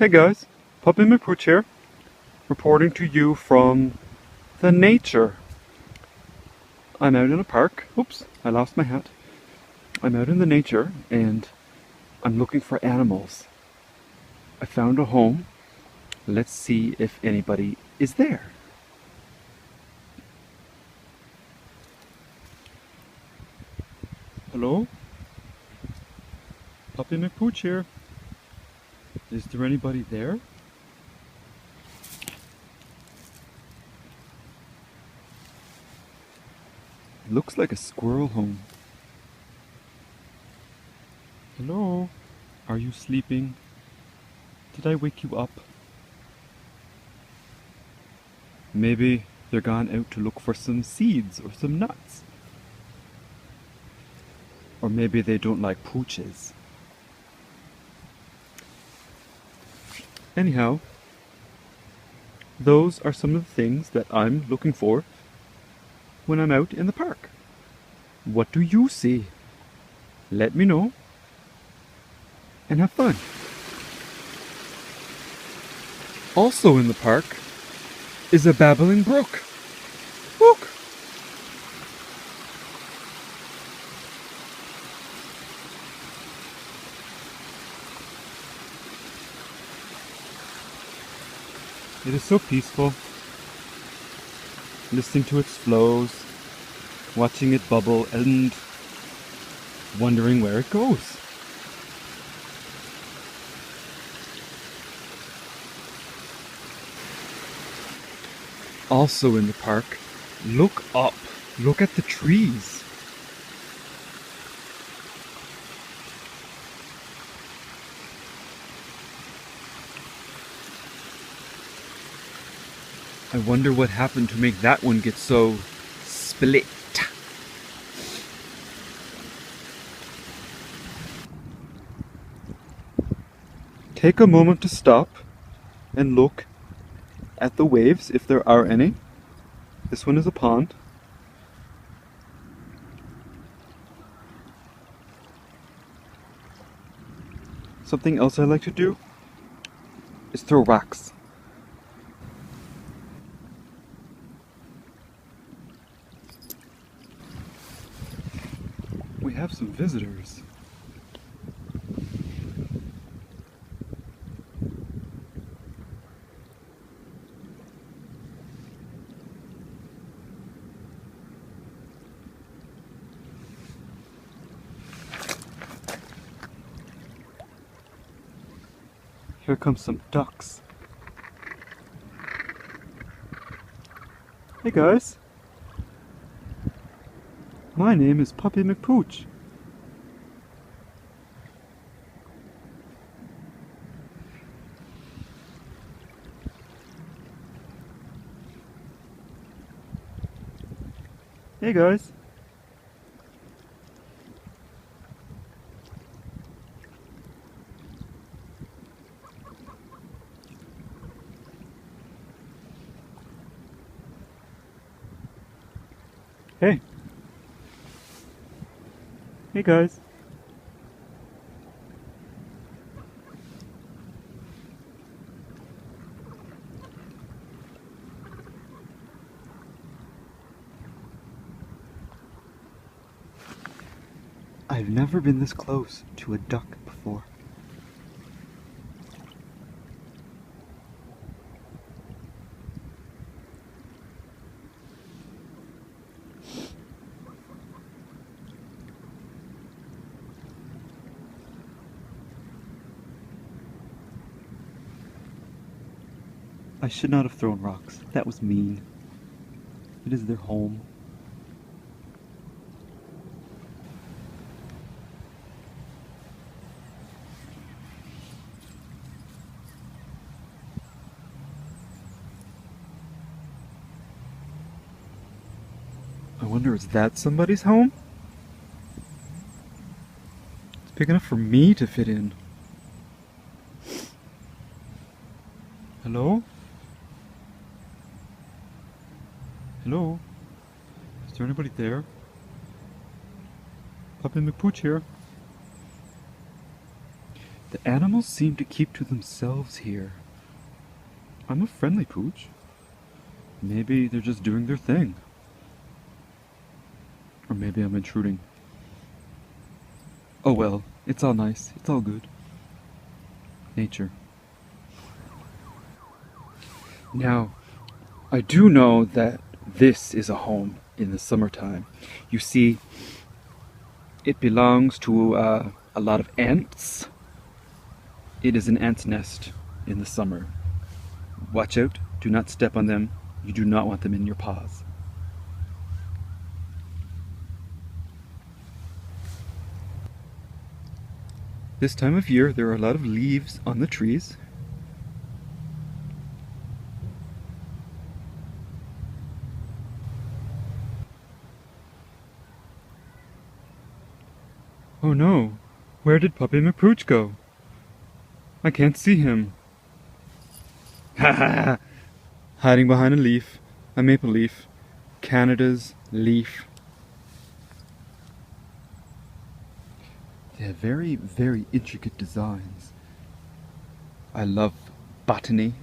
Hey guys, Puppy McPooch here, reporting to you from the nature. I'm out in a park. Oops, I lost my hat. I'm out in the nature and I'm looking for animals. I found a home. Let's see if anybody is there. Hello? Puppy McPooch here. Is there anybody there? Looks like a squirrel home. Hello? Are you sleeping? Did I wake you up? Maybe they're gone out to look for some seeds or some nuts. Or maybe they don't like pooches. Anyhow, those are some of the things that I'm looking for when I'm out in the park. What do you see? Let me know and have fun. Also in the park is a babbling brook. Look! It is so peaceful, listening to its flows, watching it bubble and wondering where it goes. Also in the park, look up, look at the trees. I wonder what happened to make that one get so split. Take a moment to stop and look at the waves if there are any. This one is a pond. Something else I like to do is throw rocks. We have some visitors. Here come some ducks. Hey guys. My name is Puppy McPooch. Hey guys. Hey. Hey guys. I've never been this close to a duck before. I should not have thrown rocks. That was mean. It is their home. I wonder, is that somebody's home? It's big enough for me to fit in. Hello? Hello? Is there anybody there? Puppy McPooch here. The animals seem to keep to themselves here. I'm a friendly pooch. Maybe they're just doing their thing. Or maybe I'm intruding. Oh well, it's all nice. It's all good. Nature. Now, I do know that this is a home in the summertime. You see, it belongs to a lot of ants. It is an ant's nest in the summer. Watch out, do not step on them. You do not want them in your paws. This time of year, there are a lot of leaves on the trees. Oh no, where did Puppy McPooch go? I can't see him. Ha ha ha! Hiding behind a maple leaf. Canada's leaf. They have very, very intricate designs. I love botany.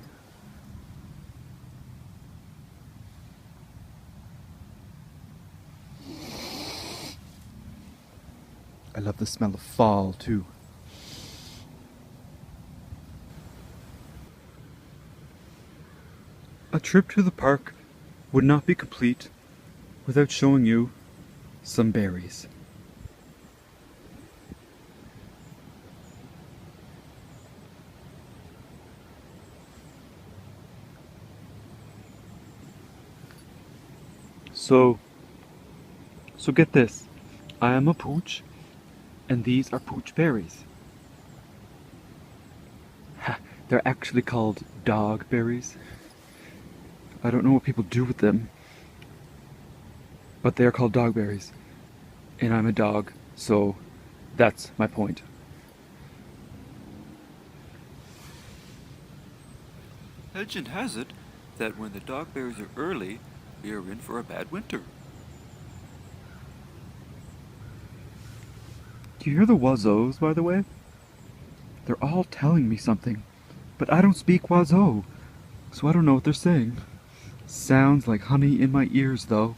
I love the smell of fall too. A trip to the park would not be complete without showing you some berries. So get this. I am a pooch, and these are pooch berries. Ha, they're actually called dog berries. I don't know what people do with them, but they are called dog berries. And I'm a dog, so that's my point. Legend has it that when the dogberries are early, we are in for a bad winter. Do you hear the wazos, by the way? They're all telling me something, but I don't speak wazo, so I don't know what they're saying. Sounds like honey in my ears, though.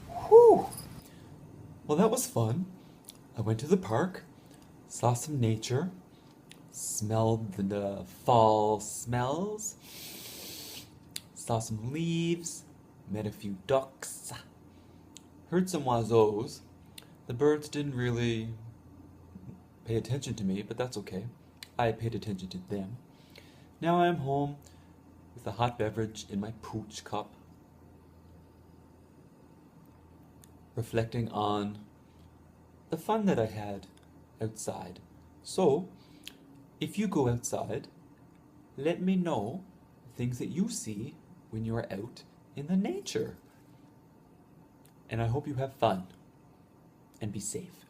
Whew! Well, that was fun. I went to the park, saw some nature, smelled the fall smells, saw some leaves, met a few ducks, heard some wazos. The birds didn't really pay attention to me, but that's okay. I paid attention to them. Now I'm home with a hot beverage in my pooch cup, reflecting on the fun that I had outside. So, if you go outside, let me know things that you see when you're out in the nature. And I hope you have fun and be safe.